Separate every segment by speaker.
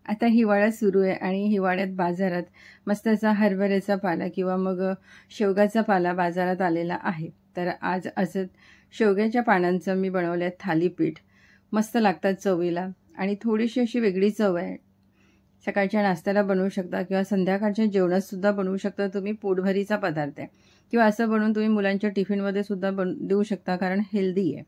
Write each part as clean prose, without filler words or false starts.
Speaker 1: आता हिवाळा सुरू आहे आणि हिवाळ्यात बाजारात मस्त असा हरभऱ्याचा पाला किंवा मग शेवगाचा पाला बाजारात आलेला आहे. तर आज असं शेवग्याच्या पानांचं मी बनवलं आहे थालीपीठ. मस्त लागतात चवीला आणि थोडीशी अशी वेगळी चव आहे. सकाळच्या नाश्त्याला बनवू शकता किंवा संध्याकाळच्या जेवणातसुद्धा बनवू शकता तुम्ही. पोटभरीचा पदार्थ आहे किंवा असं बनवून तुम्ही मुलांच्या टिफिनमध्ये सुद्धा देऊ शकता, कारण हेल्दी आहे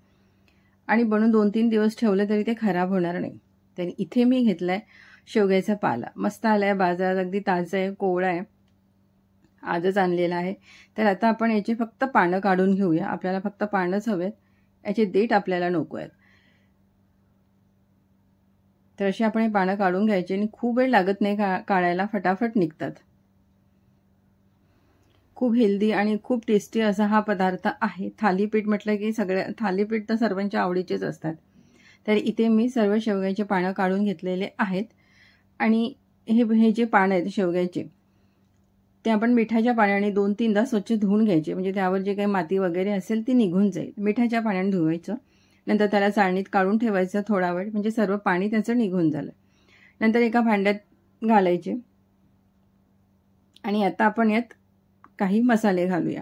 Speaker 1: आणि बनवून 2-3 दिवस ठेवलं तरी ते खराब होणार नाही. तर इथे मी घेतला आहे शेवग्याचा पाला. मस्त आला आहे बाजारात, अगदी ताजा आहे, कोवळा आहे, आजच आणलेला आहे. तर आता आपण याची फक्त पानं काढून घेऊया. आपल्याला फक्त पानंच हवेत, याचे देठ आपल्याला नको आहेत. तर अशी आपण हे पानं काढून घ्यायची आणि खूप वेळ लागत नाही काढायला, फटाफट निघतात. खूप हेल्दी आणि खूप टेस्टी असा हा पदार्थ आहे. थालीपीठ म्हटलं की थालीपीठ तर सर्वांच्या आवडीचेच असतात. तर इथे मी सर्व शेवग्याचे पानं काढून घेतलेले आहेत आणि हे जे पानं आहेत शेवग्याचे ते आपण मिठाच्या पाण्याने 2-3दा स्वच्छ धुवून घ्यायचे, म्हणजे त्यावर जे काही माती वगैरे असेल ती निघून जाईल. मिठाच्या पाण्याने धुवायचं, नंतर त्याला चाळणीत काढून ठेवायचं थोडा वेळ, म्हणजे सर्व पाणी त्याचं निघून झालं. नंतर एका भांड्यात घालायचे आणि आता आपण यात काही मसाले घालूया.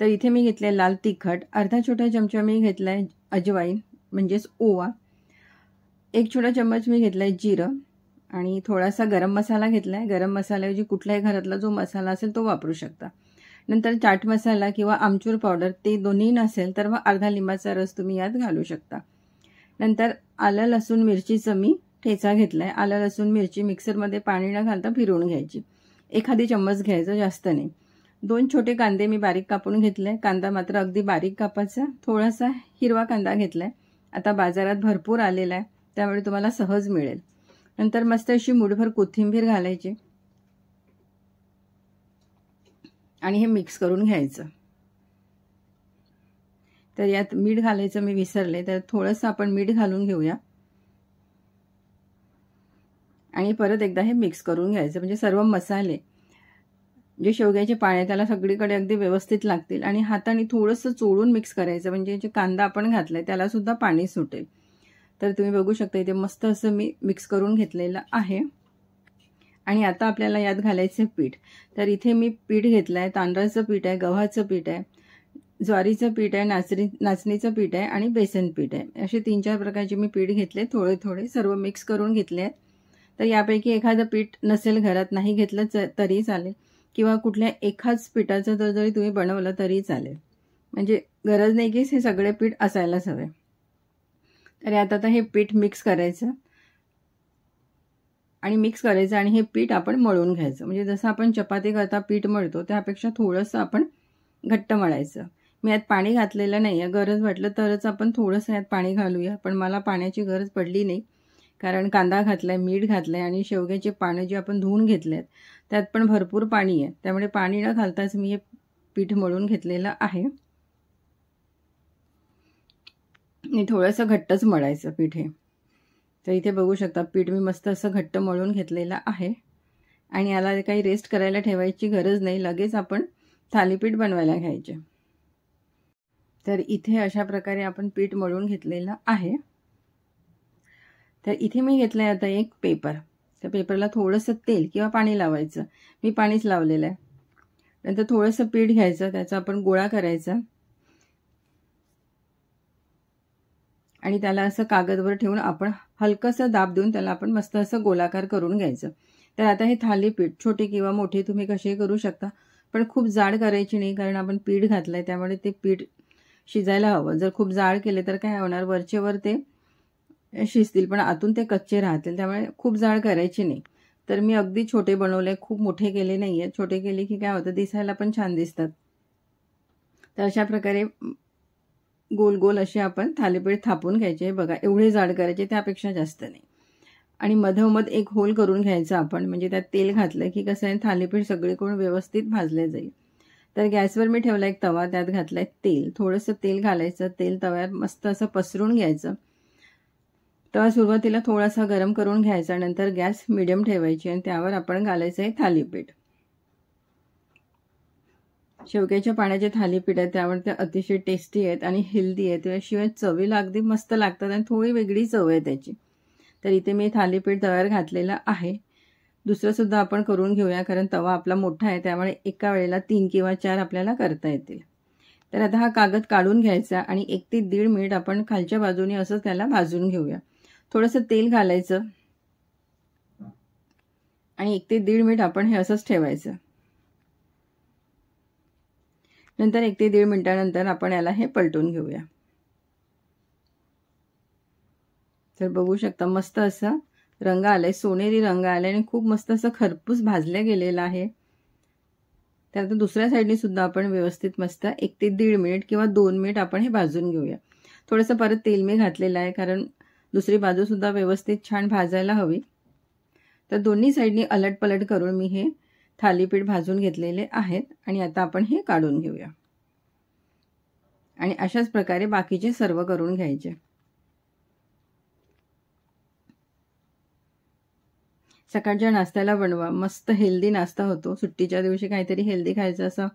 Speaker 1: तर इथे मी घेतले लाल तिखट, अर्धा छोटा चमचा मी घेतला आहे अजवाईन म्हणजेच ओवा, 1 छोटा चम्मच मी घेतला आहे जिरं आणि थोडासा गरम मसाला घेतला आहे. गरम मसाल्याऐवजी कुठल्याही घरातला जो मसाला असेल तो वापरू शकता. नंतर चाट मसाला किंवा आमचूर पावडर, ते दोन्ही नसेल तर मग अर्धा लिंबाचा रस तुम्ही यात घालू शकता. नंतर आलं लसूण मिरचीचं मी ठेचा घेतला आहे. आलं लसूण मिरची मिक्सरमध्ये पाणी न घालता फिरवून घ्यायची. एखादी चम्मच घ्यायचं, जास्त नाही. 2 छोटे कांदे मी बारीक कापून घेतले. कांदा मात्र अगदी बारीक कापायचा. थोडासा हिरवा कांदा घेतला आहे. आता बाजारात भरपूर आलेला आहे त्यामुळे तुम्हाला सहज मिळेल. नंतर मस्त अशी मुठभर कोथिंबीर घालायची आणि हे मिक्स करून घ्यायचं. तर यात मीठ घालायचं मी विसरले, तर थोडंसं आपण मीठ घालून घेऊया आणि परत एकदा हे मिक्स करून घ्यायचं, म्हणजे सर्व मसाले जे शेवग्याचे पाने त्याला सगळीकडे अगदी व्यवस्थित लागतील. आणि हाताने थोडंसं चोळून मिक्स करायचं, म्हणजे जे कांदा आपण घातलाय त्याला सुद्धा पाणी सुटेल. तर तुम्ही बघू शकता इथे मस्त असं मी मिक्स करून घेतलेलं आहे. आणि आता आपल्याला यात घालायचं पीठ. तर इथे मी पीठ घेतलं आहे, तांदळाचं पीठ आहे, गव्हाचं पीठ आहे, ज्वारीचं पीठ आहे, नाचणीचं पीठ आहे आणि बेसन पीठ आहे. असे 3-4 प्रकारचे मी पीठ घेतले, थोडे थोडे सर्व मिक्स करून घेतले आहेत. तर यापैकी एखादं पीठ नसेल घरात, नाही घेतलं तरी चालेल, किंवा कुठल्या एखाद्याच पिठाचं जरी तुम्ही बनवलं तरी चालेल, म्हणजे गरज नाही की हे सगळे पीठ असायलाच हवे. तर यात आता हे पीठ मिक्स करायचं आणि हे पीठ आपण मळून घ्यायचं. म्हणजे जसं आपण चपाती करता पीठ मळतो त्यापेक्षा थोडंसं आपण घट्ट मळायचं. मी यात पाणी घातलेलं नाही आहे, गरज वाटलं तरच आपण थोडंसं यात पाणी घालूया, पण मला पाण्याची गरज पडली नाही, कारण कांदा घातलाय, मीठ घातलंय आणि शेवग्याचे पानं जे आपण धुवून घेतलेत त्यात पण भरपूर पाणी आहे, त्यामुळे पाणी न घालताच मी हे पीठ मळून घेतलेलं आहे. आणि थोडंसं घट्टच मळायचं पीठ हे. तर इथे बघू शकता पीठ मी मस्त असं घट्ट मळून घेतलेलं आहे आणि याला काही रेस्ट करायला ठेवायची गरज नाही, लगेच आपण थालीपीठ बनवायला घ्यायचे. तर इथे अशा प्रकारे आपण पीठ मळून घेतलेलं आहे. तर इथे मी घेतलं आहे आता एक पेपर. त्या पेपरला थोडंसं तेल किंवा पाणी लावायचं. मी पाणीच लावलेलं आहे. नंतर थोडंसं पीठ घ्यायचं, त्याचा आपण गोळा करायचा आणि त्याला असं कागदवर ठेवून आपण हलकंसं दाब देऊन त्याला आपण मस्त असं गोलाकार करून घ्यायचं. तर आता हे थालीपीठ छोटे किंवा मोठे तुम्ही कसे करू शकता, पण खूप जाड करायची नाही, कारण आपण पीठ घातलंय त्यामुळे ते पीठ शिजायला हवं. जर खूप जाड केले तर काय होणार, वरचेवर ते शिजतील पण आतून ते कच्चे राहतील, त्यामुळे खूप जाड करायची नाही. तर मी अगदी छोटे बनवले, खूप मोठे केले नाही आहेत. छोटे केले की काय होतं, दिसायला पण छान दिसतात. तर अशा प्रकारे गोल गोल असे आपण थालीपीठ थापून घ्यायचे. बघा एवढे जाड करायचे, त्यापेक्षा जास्त नाही. आणि मधोमध एक होल करून घ्यायचा आपण, म्हणजे त्यात तेल घातलं की कसं आहे थालीपीठ सगळीकडून व्यवस्थित भाजले जाईल. तर गॅसवर मी ठेवला एक तवा, त्यात घातलंय तेल. थोडंसं तेल घालायचं, तेल तव्यात मस्त असं पसरून घ्यायचं. तवा सुरुवातीला थोडासा गरम करून घ्यायचा, नंतर गॅस मिडियम ठेवायची आणि त्यावर आपण घालायचं आहे थालीपीठ. शेवग्याच्या पाण्याचे थालीपीठ आहेत, त्यामुळे ते अतिशय टेस्टी आहेत आणि हेल्दी आहेत, त्याशिवाय चवीला अगदी मस्त लागतात आणि थोडी वेगळी चव आहे त्याची. तर इथे मी थालीपीठ तव्यावर घातलेलं आहे. दुसरं सुद्धा आपण करून घेऊया, कारण तवा आपला मोठा आहे, त्यामुळे एका वेळेला 3 किंवा 4 आपल्याला करता येतील. तर आता हा कागद काढून घ्यायचा आणि 1 ते 1.5 मिनिट आपण खालच्या बाजूने असं त्याला भाजून घेऊया. थोडंसं तेल घालायचं आणि 1 ते 1.5 मिनिट आपण हे असंच ठेवायचं. नंतर 1 ते 1.5 मिनिटानंतर आपण याला हे पलटून घेऊया. तर बघू शकता मस्त असा रंग आलाय, सोनेरी रंग आलाय आणि खूप मस्त असं खरपूस भाजलं गेलेलं आहे. त्यानंतर दुसऱ्या साईडने सुद्धा आपण व्यवस्थित मस्त 1 ते 1.5 मिनिट किंवा 2 मिनिट आपण हे भाजून घेऊया. थोडंसं परत तेल मी घातलेलं आहे, कारण दुसरी बाजू सुद्धा व्यवस्थित छान भाजायला हवी. तर दोन्ही साईडनी अलटपलट करून मी हे थालीपीठ भाजून घेतलेले आहेत आणि आता आपण हे काढून घेऊया. आणि अशाच प्रकारे बाकीचे सर्व करून घ्यायचे. सकाळच्या नाश्त्याला बनवा, मस्त हेल्दी नाश्ता होतो. सुट्टीच्या दिवशी काहीतरी हेल्दी खायचं असं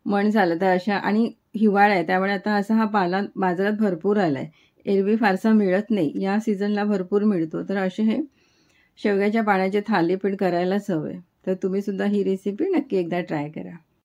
Speaker 1: मन झालं तर अशा, आणि हिवाळा आहे त्यामुळे आता असा हा पाला बाजारात भरपूर आलाय. एरवी फारसा मिळत नाही, या सीझनला भरपूर मिळतो. तर असे हे शेवग्याच्या पाण्याचे थालीपीठ करायलाच हवे. तर तुम्ही सुद्धा ही रेसिपी नक्की एकदा ट्राय करा.